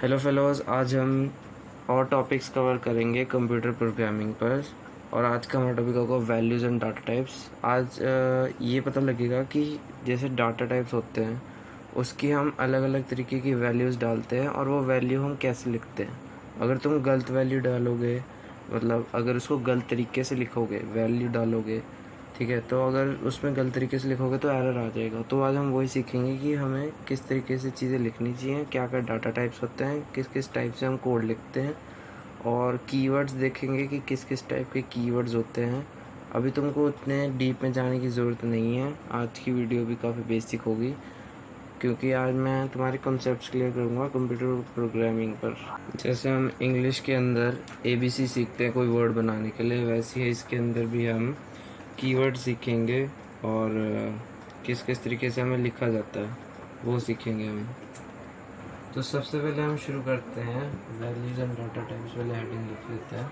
Hello fellows, आज हम और टॉपिक्स कवर करेंगे कंप्यूटर प्रोग्रामिंग पर। और आज का हमारा टॉपिक होगा वैल्यूज़ एंड डाटा टाइप्स। आज ये पता लगेगा कि जैसे डाटा टाइप्स होते हैं उसकी हम अलग अलग तरीके की वैल्यूज़ डालते हैं और वो वैल्यू हम कैसे लिखते हैं। अगर तुम गलत वैल्यू डालोगे, मतलब अगर उसको गलत तरीके से लिखोगे, वैल्यू डालोगे, ठीक है, तो अगर उसमें गलत तरीके से लिखोगे तो एरर आ जाएगा। तो आज हम वही सीखेंगे कि हमें किस तरीके से चीज़ें लिखनी चाहिए, क्या क्या डाटा टाइप्स होते हैं, किस किस टाइप से हम कोड लिखते हैं, और कीवर्ड्स देखेंगे कि किस किस टाइप के कीवर्ड्स होते हैं। अभी तुमको उतने डीप में जाने की ज़रूरत नहीं है, आज की वीडियो भी काफ़ी बेसिक होगी क्योंकि आज मैं तुम्हारे कॉन्सेप्ट्स क्लियर करूँगा कंप्यूटर प्रोग्रामिंग पर। जैसे हम इंग्लिश के अंदर ABC सीखते हैं कोई वर्ड बनाने के लिए, वैसे ही इसके अंदर भी हम कीवर्ड सीखेंगे और किस किस तरीके से हमें लिखा जाता है वो सीखेंगे हम। तो सबसे पहले हम शुरू करते हैं वैल्यूज़ एंड डाटा टाइप्स वाले हेडिंग लिख लेते हैं।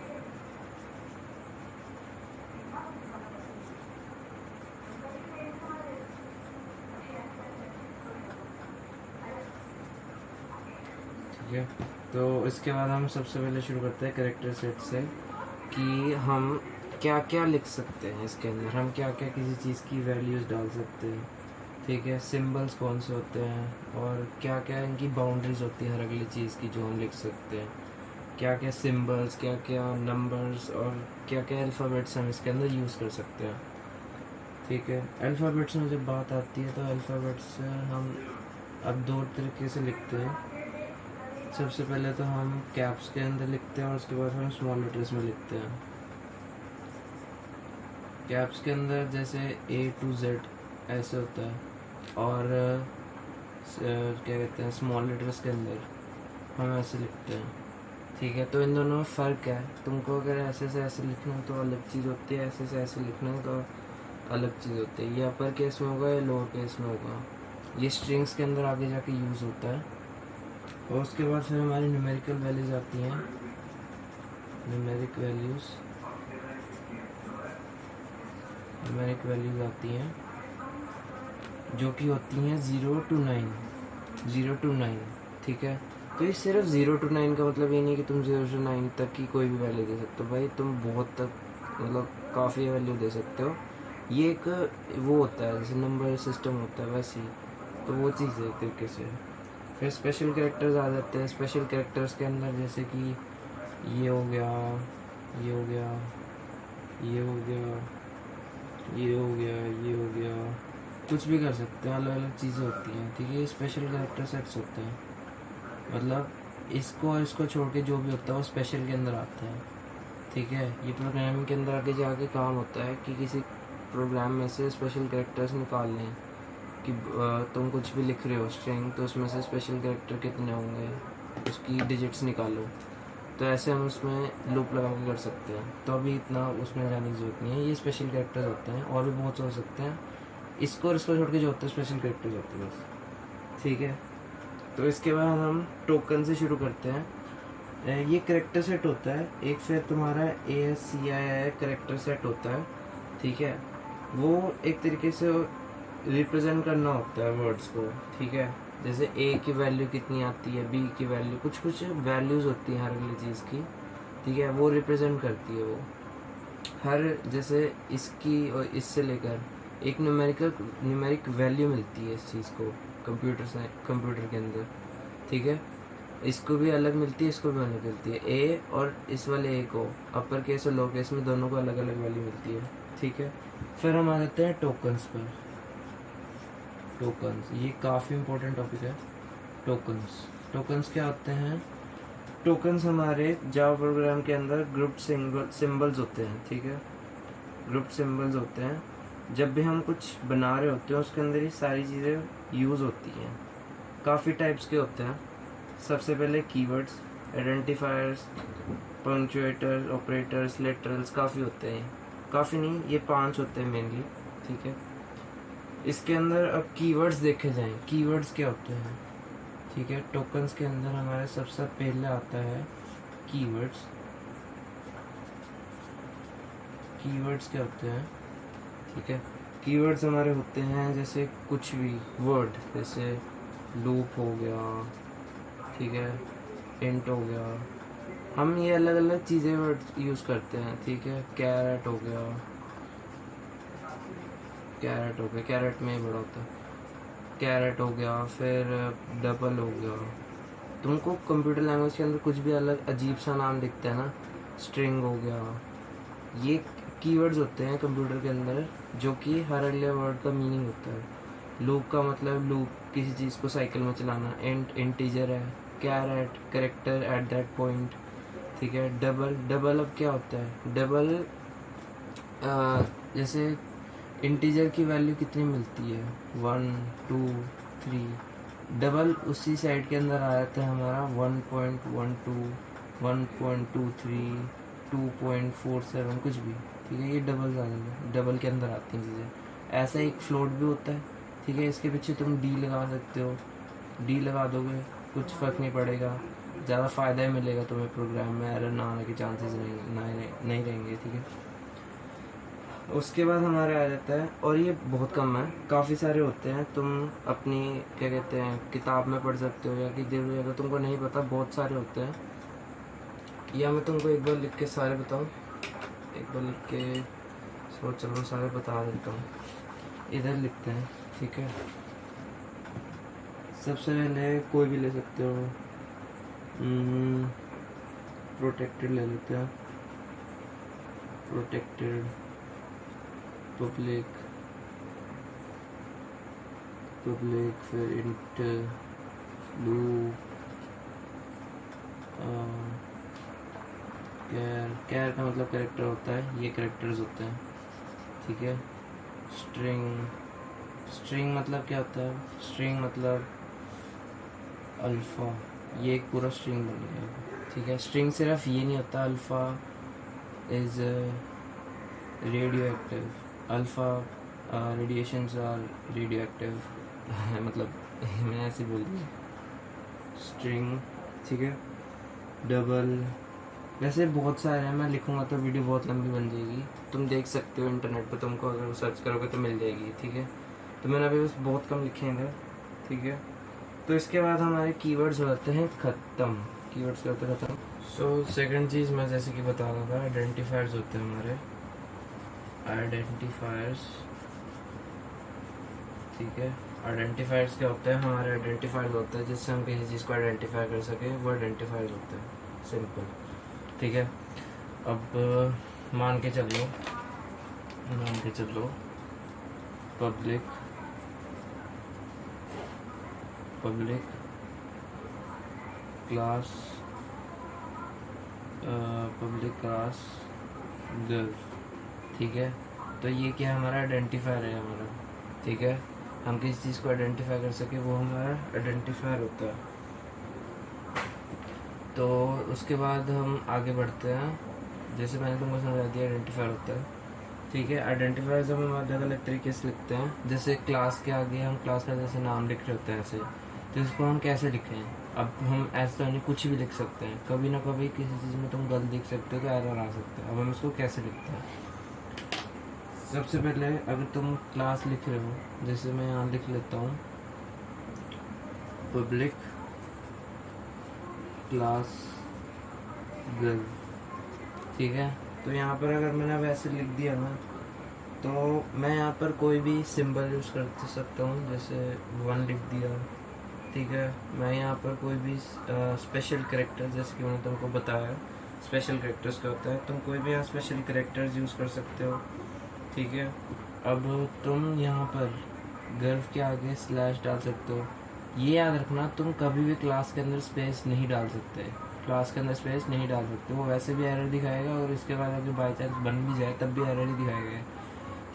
ठीक है, तो इसके बाद हम सबसे पहले शुरू करते हैं कैरेक्टर सेट से कि हम क्या क्या लिख सकते हैं इसके अंदर, हम क्या क्या किसी चीज़ की वैल्यूज़ डाल सकते हैं। ठीक है, सिंबल्स कौन से होते हैं और क्या क्या इनकी बाउंड्रीज होती है हर अगली चीज़ की जो हम लिख सकते हैं, क्या क्या सिंबल्स, क्या क्या नंबर्स और क्या क्या अल्फ़ाबेट्स हम इसके अंदर यूज़ कर सकते हैं। ठीक है, अल्फ़ाबेट्स में जब बात आती है तो अल्फ़ाबेट्स हम अब दो तरीके से लिखते हैं। सबसे पहले तो हम कैप्स के अंदर लिखते हैं और उसके बाद हम स्मॉल लेटर्स में लिखते हैं। कैप्स के अंदर जैसे A to Z ऐसे होता है, और क्या कहते हैं स्मॉल लेटर्स के अंदर हम ऐसे लिखते हैं। ठीक है, तो इन दोनों में फ़र्क है। तुमको अगर ऐसे से ऐसे लिखना है तो अलग चीज़ होती है, ऐसे से ऐसे लिखना है तो अलग चीज़ होती है। ये अपर केस में होगा या लोअर केस में होगा, ये स्ट्रिंग्स के अंदर आगे जाके यूज़ होता है। और उसके बाद फिर हमारी न्यूमेरिकल वैल्यूज़ आती हैं। न्यूमेरिक वैल्यूज़ आती हैं जो कि होती हैं 0 to 9। ठीक है, तो ये सिर्फ 0 to 9 का मतलब ये नहीं कि तुम 0 से 9 तक की कोई भी वैल्यू दे सकते हो। भाई तुम बहुत तक, मतलब काफ़ी वैल्यू दे सकते हो। ये एक वो होता है जैसे नंबर सिस्टम होता है वैसे ही, तो वो चीज़ है एक तरीके से। फिर स्पेशल कैरेक्टर्स आ जाते हैं। स्पेशल कैरेक्टर्स के अंदर जैसे कि ये हो गया, ये हो गया, ये हो गया, ये हो गया, ये हो गया, कुछ भी कर सकते हैं, अलग अलग चीज़ें होती हैं। ठीक है, ये स्पेशल कैरेक्टर सेट्स होते हैं, मतलब इसको और इसको छोड़ के जो भी होता है वो स्पेशल के अंदर आता है। ठीक है, ये प्रोग्रामिंग के अंदर आगे जाके काम होता है कि किसी प्रोग्राम में से स्पेशल कैरेक्टर्स निकाल लें कि तुम कुछ भी लिख रहे हो स्ट्रिंग, तो उसमें से स्पेशल कैरेक्टर कितने होंगे उसकी डिजिट्स निकालो। तो ऐसे हम उसमें लूप लगा के कर सकते हैं। तो अभी इतना उसमें जाने की ज़रूरत नहीं है। ये स्पेशल कैरेक्टर्स होते हैं, और भी बहुत से हो सकते हैं। इसको और इसको छोड़ के जो होते हैं स्पेशल कैरेक्टर्स होते हैं बस। ठीक है, तो इसके बाद हम टोकन से शुरू करते हैं। ये करेक्टर सेट होता है एक, फिर तुम्हारा ASCII करेक्टर सेट होता है। ठीक है, वो एक तरीके से रिप्रेजेंट करना होता है वर्ड्स को। ठीक है, जैसे A की वैल्यू कितनी आती है, B की वैल्यू, कुछ कुछ वैल्यूज़ होती हैं हर अगली चीज़ की। ठीक है, वो रिप्रेजेंट करती है वो हर, जैसे इसकी और इससे लेकर एक न्यूमेरिक वैल्यू मिलती है इस चीज़ को कंप्यूटर के अंदर। ठीक है, इसको भी अलग मिलती है, इसको भी अलग मिलती है। A और इस वाले A को अपर केस और लोअर केस में दोनों को अलग अलग वैल्यू मिलती है। ठीक है, फिर हम आ जाते हैं टोकन्स पर। टोकन्स ये काफ़ी इंपॉर्टेंट टॉपिक है। टोकन्स क्या होते हैं? टोकन्स हमारे जावा प्रोग्राम के अंदर ग्रुप सिंबल्स होते हैं। ठीक है, ग्रुप सिंबल्स होते हैं। जब भी हम कुछ बना रहे होते हैं उसके अंदर ये सारी चीज़ें यूज़ होती हैं। काफ़ी टाइप्स के होते हैं। सबसे पहले कीवर्ड्स, आइडेंटिफायर्स, पंक्चुएटर्स, ऑपरेटर्स, लिटरल्स, काफ़ी होते हैं। काफ़ी नहीं, ये 5 होते हैं मेनली। ठीक है, इसके अंदर अब कीवर्ड्स देखे जाएं। कीवर्ड्स क्या होते हैं? ठीक है, टोकन्स के अंदर हमारे सबसे पहले आता है कीवर्ड्स। कीवर्ड्स क्या होते हैं? ठीक है, कीवर्ड्स हमारे होते हैं जैसे कुछ भी वर्ड, जैसे लूप हो गया, ठीक है, इंट हो गया, हम ये अलग अलग चीज़ें वर्ड यूज़ करते हैं, ठीक है। कैरेट हो गया, कैरेट में ही बड़ा होता है, कैरेट हो गया, फिर डबल हो गया। तुमको कंप्यूटर लैंग्वेज के अंदर कुछ भी अलग अजीब सा नाम दिखता है ना, स्ट्रिंग हो गया, ये कीवर्ड्स होते हैं कंप्यूटर के अंदर जो कि हर अगले वर्ड का मीनिंग होता है। लूप का मतलब लूप, किसी चीज़ को साइकिल में चलाना। इंट इंटीजर है, caret character at that point, ठीक है। डबल, डबल अब क्या होता है, डबल जैसे इंटीजर की वैल्यू कितनी मिलती है, 1 2 3, डबल उसी साइड के अंदर आ जाता है हमारा 1.12 1.23 2.47 कुछ भी, ठीक है। ये डबल आ जाएगा, डबल के अंदर आती हैं चीज़ें। ऐसा एक फ्लोट भी होता है, ठीक है। इसके पीछे तुम डी लगा सकते हो, डी लगा दोगे कुछ फ़र्क नहीं पड़ेगा, ज़्यादा फ़ायदा ही मिलेगा तुम्हें, प्रोग्राम में एरर ना आने के चांसेस नहीं रहेंगे, ठीक है। उसके बाद हमारे आ जाता है, और ये बहुत कम है, काफ़ी सारे होते हैं, तुम अपनी क्या कहते हैं किताब में पढ़ सकते हो, या कि अगर तुमको नहीं पता, बहुत सारे होते हैं। या मैं तुमको एक बार लिख के सारे बताऊं, एक बार लिख के सोच चलो सारे बता देता हूँ। इधर लिखते हैं, ठीक है। सबसे पहले कोई भी ले सकते हो, प्रोटेक्टेड ले लेते हैं, प्रोटेक्टेड, पब्लिक, फिर इंट, लूप, कैर का मतलब कैरेक्टर होता है, ये कैरेक्टर्स होते हैं, ठीक है। स्ट्रिंग मतलब क्या होता है, स्ट्रिंग मतलब अल्फ़ा, ये एक पूरा स्ट्रिंग बन गया, ठीक है। स्ट्रिंग सिर्फ ये नहीं होता, alpha is radioactive, alpha radiations are radioactive मतलब मैं ऐसे बोल दिया, स्ट्रिंग, ठीक है। डबल, वैसे बहुत सारे हैं, मैं लिखूंगा तो वीडियो बहुत लंबी बन जाएगी, तुम देख सकते हो इंटरनेट पे, तुमको अगर सर्च करोगे तो मिल जाएगी, ठीक है। तो मैंने अभी बस बहुत कम लिखे हैं इधर, ठीक है। तो इसके बाद हमारे कीवर्ड्स होते हैं ख़त्म, कीवर्ड्स होते हैं ख़त्म। सो सेकंड चीज़ मैं जैसे कि बता रहा था, आइडेंटिफायर्स होते हैं हमारे, आइडेंटिफायर्स, ठीक है। आइडेंटिफायर्स क्या होता है, हमारे आइडेंटिफायर्स होता है जिससे हम किसी चीज़ को आइडेंटिफाई कर सकें, वो आइडेंटिफायर्स होते हैं, सिंपल, ठीक है। अब मान के चलो पब्लिक क्लास गर्ल, ठीक है। तो ये क्या हमारा आइडेंटिफायर है हमारा, ठीक है। हम किसी चीज़ को आइडेंटिफाई कर सके वो हमारा आइडेंटिफायर होता है। तो उसके बाद हम आगे बढ़ते हैं, जैसे मैंने तुमको समझा दिया आइडेंटिफायर होता है, ठीक है। आइडेंटिफायर्स हम अलग अलग तरीके से लिखते हैं, जैसे क्लास के आगे हम क्लास का जैसे नाम लिख रहे होते हैं ऐसे, तो इसको हम कैसे लिखें, अब हम ऐसा नहीं कुछ भी लिख सकते हैं, कभी ना कभी किसी चीज़ में तुम गलत लिख सकते हो तो एरर आ सकता है। अब हम इसको कैसे लिखते हैं, सबसे पहले अगर तुम क्लास लिख रहे हो, जैसे मैं यहाँ लिख लेता हूँ पब्लिक क्लास गर्ल, ठीक है। तो यहाँ पर अगर मैंने वैसे लिख दिया ना, तो मैं यहाँ पर कोई भी सिंबल यूज़ कर सकता हूँ, जैसे 1 लिख दिया, ठीक है। मैं यहाँ पर कोई भी स्पेशल कैरेक्टर, जैसे कि मैंने तुमको बताया स्पेशल कैरेक्टर्स क्या होता है, तुम कोई भी यहाँ स्पेशल कैरेक्टर्स यूज़ कर सकते हो, ठीक है। अब तुम यहाँ पर गर्व के आगे स्लैश डाल सकते हो। ये याद रखना, तुम कभी भी क्लास के अंदर स्पेस नहीं डाल सकते, क्लास के अंदर स्पेस नहीं डाल सकते, वो वैसे भी एरर दिखाएगा, और इसके बाद अगर बाई चांस बन भी जाए तब भी एरर ही दिखाएगा,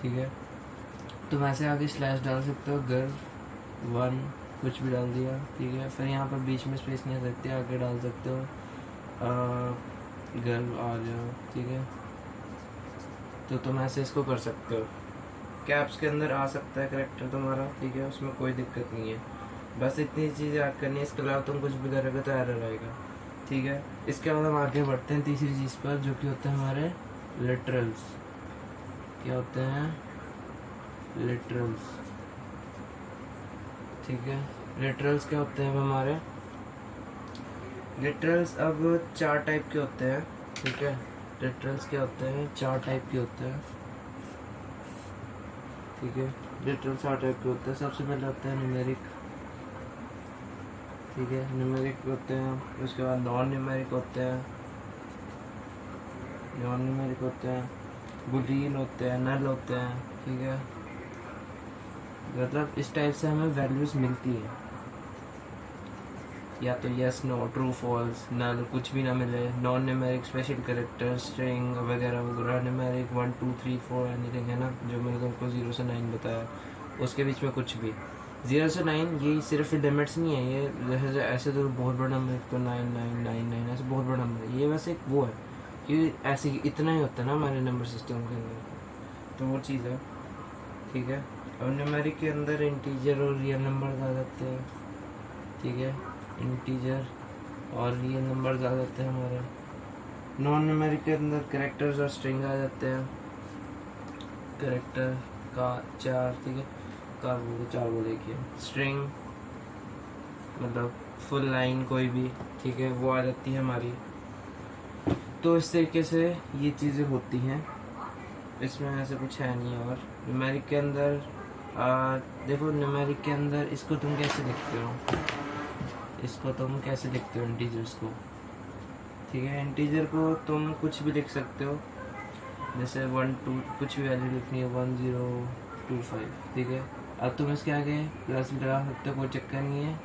ठीक है। तुम ऐसे आगे स्लैश डाल सकते हो, गर्व 1 कुछ भी डाल दिया, ठीक है। फिर यहाँ पर बीच में स्पेस नहीं आ सकती, आगे डाल सकते हो गर्व आ जाओ, ठीक है। तो तुम ऐसे इसको कर सकते हो, कैप्स के अंदर आ सकता है करेक्टर तुम्हारा, ठीक है, उसमें कोई दिक्कत नहीं है। बस इतनी चीज़ें याद करनी है, इसके अलावा तुम कुछ भी करोगे तो एरर आएगा, ठीक है। इसके बाद हम आगे बढ़ते हैं तीसरी चीज़ पर, जो कि होते हैं हमारे लिटरल्स। क्या होते हैं, लिटरल्स, ठीक है। लिटरल्स क्या होते हैं हमारे, लिटरल्स अब 4 टाइप के होते हैं, ठीक है। लिटरल्स क्या होते हैं, 4 टाइप के होते हैं, ठीक है। लिटरल 4 टाइप के होते हैं। सबसे पहले होते हैं न्यूमेरिक, ठीक है, न्यूमेरिक होते हैं। उसके बाद नॉन न्यूमेरिक होते हैं, नॉन न्यूमेरिक होते हैं, बुलियन होते हैं, नल होते हैं, ठीक है। मतलब इस टाइप से हमें वैल्यूज़ मिलती है, या तो यस नो ट्रू फॉल्स नल, कुछ भी ना मिले। Non numeric special character string वगैरह वगैरह। न्यूमेरिक 1 2 3 4 एनीथिंग, है ना, जो मैंने तुमको 0 से 9 बताया, उसके बीच में कुछ भी। 0 से 9 ये सिर्फ लिमिट्स नहीं है, ये जैसे ऐसे तो बहुत बड़ा नंबर, तो 9 9 9 9 ऐसे बहुत बड़ा नंबर है। ये वैसे एक वो है कि ऐसे इतना ही होता है ना हमारे नंबर सिस्टम के अंदर, तो वो चीज़ है, ठीक है। अब न्यूमेरिक के अंदर इंटीजर और रियल नंबर आ जाते हैं, ठीक है। इंटीजर और रियल नंबर आ जाते हैं हमारे। नॉन न्यूमेरिक के अंदर कैरेक्टर्स और स्ट्रिंग आ जाते हैं। कैरेक्टर का 4, ठीक है, का बोले 4 बोले कि स्ट्रिंग मतलब फुल लाइन कोई भी, ठीक है, वो आ जाती है हमारी। तो इस तरीके से ये चीज़ें होती हैं, इसमें ऐसे कुछ है नहीं। और न्यूमेरिक के अंदर देखो, न्यूमेरिक के अंदर इसको तुम कैसे लिखते हो, इसको तुम कैसे लिखते हो इंटीजर्स को, ठीक है। इंटीजर को तुम कुछ भी लिख सकते हो, जैसे 1 2 कुछ भी वैल्यू लिखनी है, 1 0 2 5, ठीक है। अब तुम इसके आगे प्लस भी लगा सकते हो, कोई चक्कर नहीं है,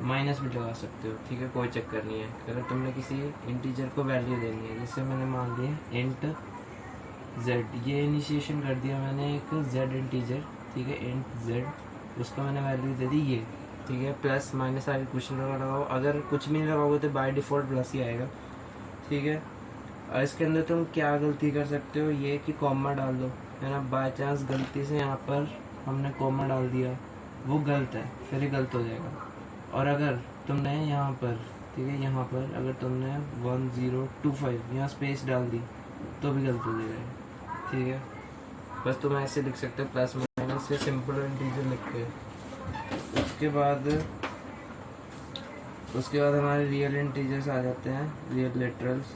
माइनस भी लगा सकते हो, ठीक है, कोई चक्कर नहीं है। अगर तुमने किसी इंटीजर को वैल्यू देनी है, जैसे मैंने मान लिया इंट जेड, ये इनिशिएशन कर दिया मैंने एक जेड इंटीजर, ठीक है, इंट जेड, उसको मैंने वैल्यू दे दी ये, ठीक है। प्लस माइनस आगे कुछ नहीं लगाओ, अगर कुछ भी नहीं लगाओगे तो बाय डिफ़ॉल्ट प्लस ही आएगा, ठीक है। और इसके अंदर तुम क्या गलती कर सकते हो, ये कि कॉमा डाल दो, है ना। बाय चांस गलती से यहाँ पर हमने कॉमा डाल दिया, वो गलत है, फिर ये गलत हो जाएगा। और अगर तुमने यहाँ पर, ठीक है, यहाँ पर अगर तुमने 1 0 2 5 यहाँ स्पेस डाल दी तो भी गलत हो जाएगा, ठीक है। बस तुम ऐसे लिख सकते हो, प्लस माइनस से सिंपल इंटीजर लिख के। उसके बाद हमारे रियल इंटीजर्स आ जाते हैं, रियल लिटरल्स।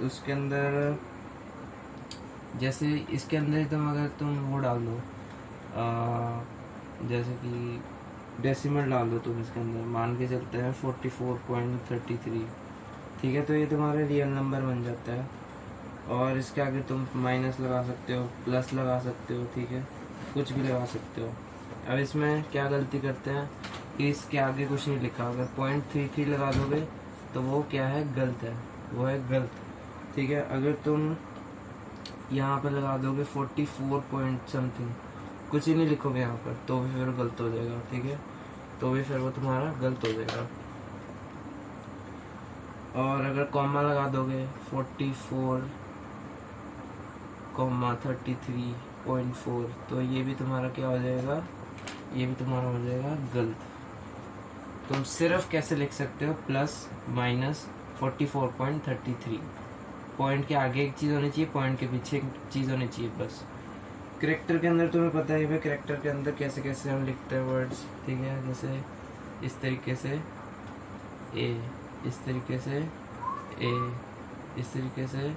उसके अंदर जैसे इसके अंदर ही अगर तुम वो डाल दो, जैसे कि डेसिमल डाल दो तुम इसके अंदर, मान के चलते हैं 44.33, ठीक है, तो ये तुम्हारा रियल नंबर बन जाता है। और इसके आगे तुम माइनस लगा सकते हो, प्लस लगा सकते हो, ठीक है, कुछ भी लगा सकते हो। अब इसमें क्या गलती करते हैं कि इसके आगे कुछ नहीं लिखा, अगर 0.33 लगा दोगे तो वो क्या है, गलत है, वो है गलत, ठीक है। अगर तुम यहाँ पर लगा दोगे 44 पॉइंट समथिंग, कुछ ही नहीं लिखोगे यहाँ पर, तो भी फिर गलत हो जाएगा, ठीक है, तो भी फिर वो तुम्हारा गलत हो जाएगा। और अगर कॉमा लगा दोगे 44,33.4, तो ये भी तुम्हारा क्या हो जाएगा, ये भी तुम्हारा हो जाएगा गलत। तुम सिर्फ कैसे लिख सकते हो, प्लस माइनस 44.33, पॉइंट के आगे एक चीज़ होनी चाहिए, पॉइंट के पीछे एक चीज़ होनी चाहिए, बस। करेक्टर के अंदर तुम्हें पता ही है, करेक्टर के अंदर कैसे कैसे हम लिखते हैं वर्ड्स, ठीक है, जैसे इस तरीके से ए, इस तरीके से ए, इस तरीके से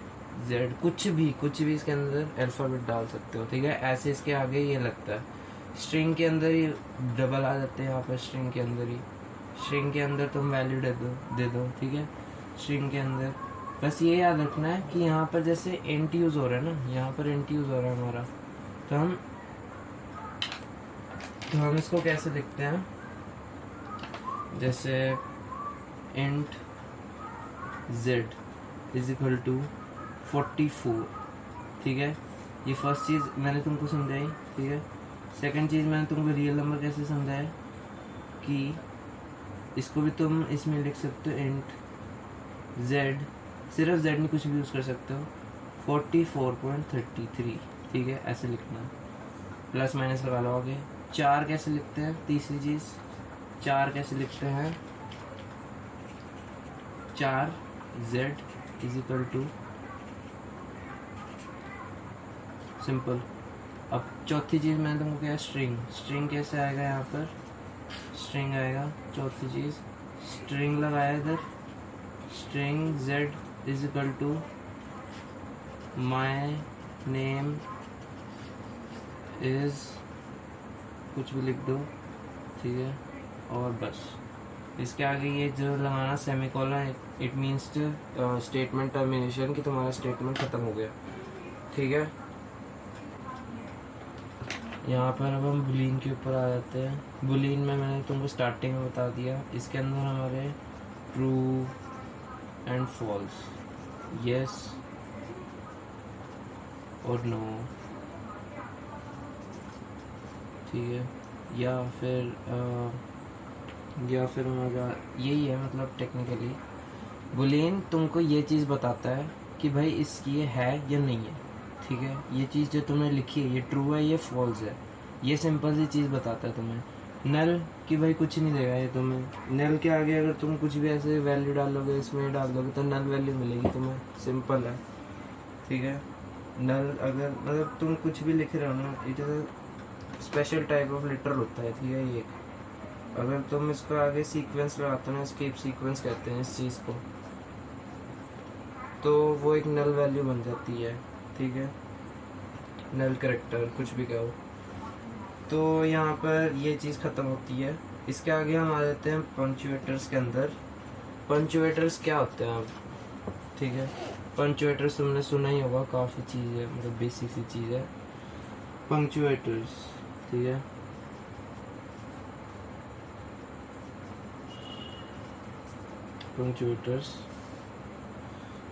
जेड, कुछ भी इसके अंदर अल्फ़ाबेट डाल सकते हो, ठीक है। ऐसे इसके आगे ये लगता है। स्ट्रिंग के अंदर ही डबल आ जाते हैं यहाँ पर, स्ट्रिंग के अंदर ही, स्ट्रिंग के अंदर तुम वैल्यू दे दो, ठीक है, स्ट्रिंग के अंदर। बस ये याद रखना है कि यहाँ पर जैसे इंट यूज़ हो रहा है ना, यहाँ पर इंट यूज़ हो रहा है हमारा, तो हम इसको कैसे लिखते हैं, जैसे int Z is equal to 44, ठीक है। ये फर्स्ट चीज़ मैंने तुमको समझाई, ठीक है। सेकंड चीज़ मैंने तुमको रियल नंबर कैसे समझाया कि इसको भी तुम इसमें लिख सकते हो, इंट जेड, सिर्फ जेड में कुछ भी यूज़ कर सकते हो, 44.33, ठीक है, ऐसे लिखना है, प्लस माइनस लगा लो आगे। 4 कैसे लिखते हैं, तीसरी चीज़, 4 कैसे लिखते हैं, 4 Z is equal to simple. अब चौथी चीज़ मैंने तुमको क्या, स्ट्रिंग कैसे आएगा, यहाँ पर स्ट्रिंग आएगा, चौथी चीज़ स्ट्रिंग लगाया इधर, string z is equal to my name is कुछ भी लिख दो, ठीक है, और बस इसके आगे ये जो लगाना semicolon, it means statement termination, कि तुम्हारा स्टेटमेंट ख़त्म हो गया, ठीक है। यहाँ पर अब हम बुलियन के ऊपर आ जाते हैं। बुलियन में मैंने तुमको स्टार्टिंग में बता दिया, इसके अंदर हमारे ट्रू एंड फॉल्स, यस और नो, ठीक है, या फिर हमारा यही है, मतलब टेक्निकली बुलियन तुमको ये चीज़ बताता है कि भाई इसकी ये है या नहीं है, ठीक है। ये चीज़ जो तुमने लिखी है ये ट्रू है, ये फॉल्स है, ये सिंपल सी चीज़ बताता है तुम्हें। नल कि भाई कुछ नहीं देगा ये तुम्हें। नल के आगे अगर तुम कुछ भी ऐसे वैल्यू डालोगे, इसमें डाल दोगे तो नल वैल्यू मिलेगी तुम्हें, सिंपल है, ठीक है। नल अगर मतलब तुम कुछ भी लिख रहे हो ना, it is special type of literal होता है, ठीक है। ये अगर तुम इसको आगे सीक्वेंस लगाते हो ना, एस्केप सीक्वेंस कहते हैं इस चीज़ को, तो वो एक नल वैल्यू बन जाती है, ठीक है, नल कैरेक्टर कुछ भी कहो। तो यहाँ पर ये चीज़ ख़त्म होती है। इसके आगे हम आ जाते हैं पंक्चुएटर्स के अंदर। पंक्चुएटर्स क्या होते हैं अब, ठीक है। पंक्चुएटर्स तुमने सुना ही होगा, काफ़ी चीज़ है, मतलब बेसिक सी चीज़ है पंक्चुएटर्स, ठीक है।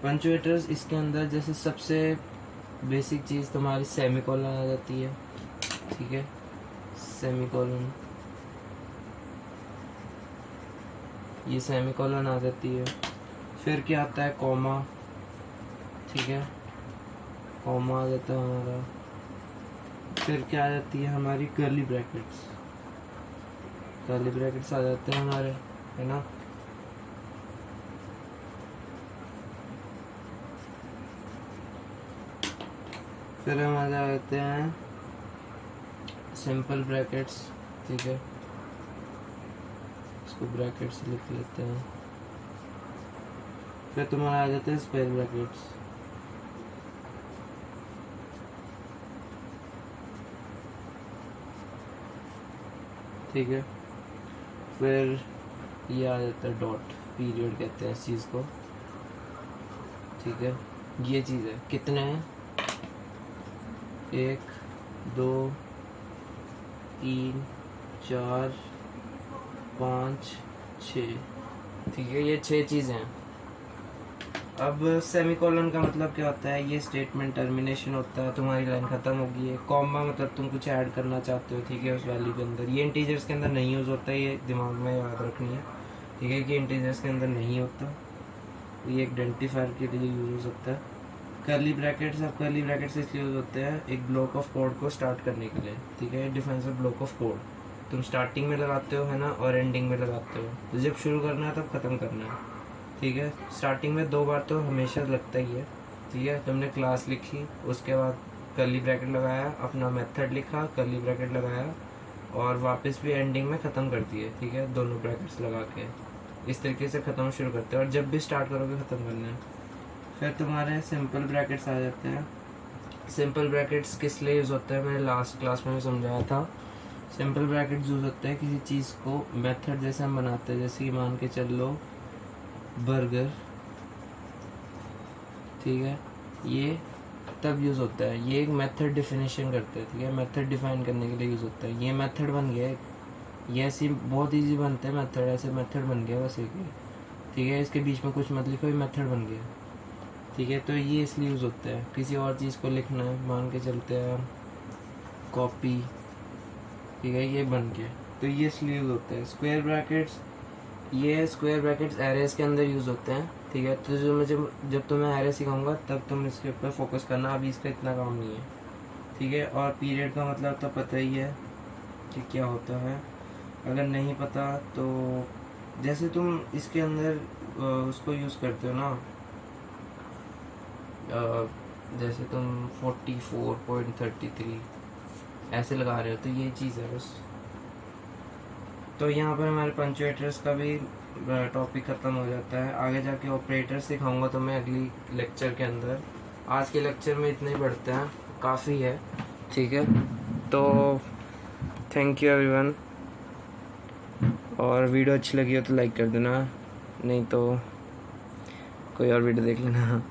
पंक्चुएटर्स इसके अंदर जैसे सबसे बेसिक चीज़ तुम्हारी सेमीकोलन आ जाती है, ठीक है, सेमीकोलन, ये सेमीकोलन आ जाती है। फिर क्या आता है, कॉमा, ठीक है, कॉमा आ जाता है हमारा। फिर क्या आ जाती है हमारी कर्ली ब्रैकेट्स, कर्ली ब्रैकेट्स आ जाते हैं हमारे, है ना। फिर हम आ जाते हैं सिंपल ब्रैकेट्स, ठीक है, इसको ब्रैकेट्स लिख लेते हैं। फिर तुम्हारा आ जाते हैं स्क्वायर ब्रैकेट्स, ठीक है। फिर ये आ जाता है डॉट, पीरियड कहते हैं इस चीज़ को, ठीक है। ये चीज़ है, कितने हैं, 1 2 3 4 5 6, ठीक है, ये 6 चीज़ें हैं। अब सेमीकोलन का मतलब क्या होता है, ये स्टेटमेंट टर्मिनेशन होता है, तुम्हारी लाइन ख़त्म होगी है। कॉमा मतलब तुम कुछ ऐड करना चाहते हो, ठीक है, उस वैल्यू के अंदर। ये इंटीजर्स के अंदर नहीं यूज़ होता है, ये दिमाग में याद रखनी है, ठीक है, कि इंटीजर्स के अंदर नहीं होता, ये एक आइडेंटिफायर के लिए यूज़ हो सकता है। कर्ली ब्रैकेट्स, अब कर्ली ब्रैकेट्स इसलिए यूज़ होते हैं एक ब्लॉक ऑफ कोड को स्टार्ट करने के लिए, ठीक है। Defines a block of code, तुम स्टार्टिंग में लगाते हो, है ना, और एंडिंग में लगाते हो। तो जब शुरू करना है तब ख़त्म करना है, ठीक है। स्टार्टिंग में 2 बार तो हमेशा लगता ही है, ठीक है। तुमने क्लास लिखी, उसके बाद कर्ली ब्रैकेट लगाया, अपना मेथड लिखा, कर्ली ब्रैकेट लगाया, और वापस भी एंडिंग में ख़त्म कर दिए, ठीक है, दोनों ब्रैकेट्स लगा के। इस तरीके से ख़त्म शुरू करते हैं, और जब भी स्टार्ट करोगे ख़त्म करना है। फिर तुम्हारे सिंपल ब्रैकेट्स आ जाते हैं। सिंपल ब्रैकेट्स किस लिए यूज़ होते हैं, मैंने लास्ट क्लास में समझाया था। सिंपल ब्रैकेट्स यूज़ होते हैं किसी चीज़ को मेथड जैसे हम बनाते हैं, जैसे कि मान के चल लो बर्गर, ठीक है, ये तब यूज़ होता है, ये एक मेथड डिफिनेशन करते हैं, ठीक है, मेथड डिफाइन करने के लिए यूज़ होता है। ये मेथड बन गया, ये ऐसी बहुत इजी बनते हैं मेथड, ऐसे मेथड बन गया बस एक, ठीक है, इसके बीच में कुछ मत लिखो, ये मेथड बन गया, ठीक है। तो ये इसलिए यूज़ होता है, किसी और चीज़ को लिखना है, मान के चलते हैं कॉपी, ठीक है, ये बन गया, तो ये इसलिए यूज़ होता है। स्क्वायर ब्रैकेट्स, ये स्क्वायर ब्रैकेट्स एरेज के अंदर यूज़ होते हैं, ठीक है। तो जो मुझे जब तुम्हें एरे सिखाऊंगा तब तुम इसके ऊपर फोकस करना, अभी इसका इतना काम नहीं है, ठीक है। और पीरियड का मतलब तो पता ही है कि क्या होता है, अगर नहीं पता तो जैसे तुम इसके अंदर उसको यूज़ करते हो ना, जैसे तुम 44.33 ऐसे लगा रहे हो, तो ये चीज़ है बस, तो यहाँ पर हमारे पंचुएटर्स का भी टॉपिक ख़त्म हो जाता है। आगे जाके ऑपरेटर सिखाऊंगा तो मैं अगली लेक्चर के अंदर। आज के लेक्चर में इतने ही पढ़ते हैं, काफ़ी है, ठीक है। तो थैंक यू एवरीवन, और वीडियो अच्छी लगी हो तो लाइक कर देना, नहीं तो कोई और वीडियो देख लेना।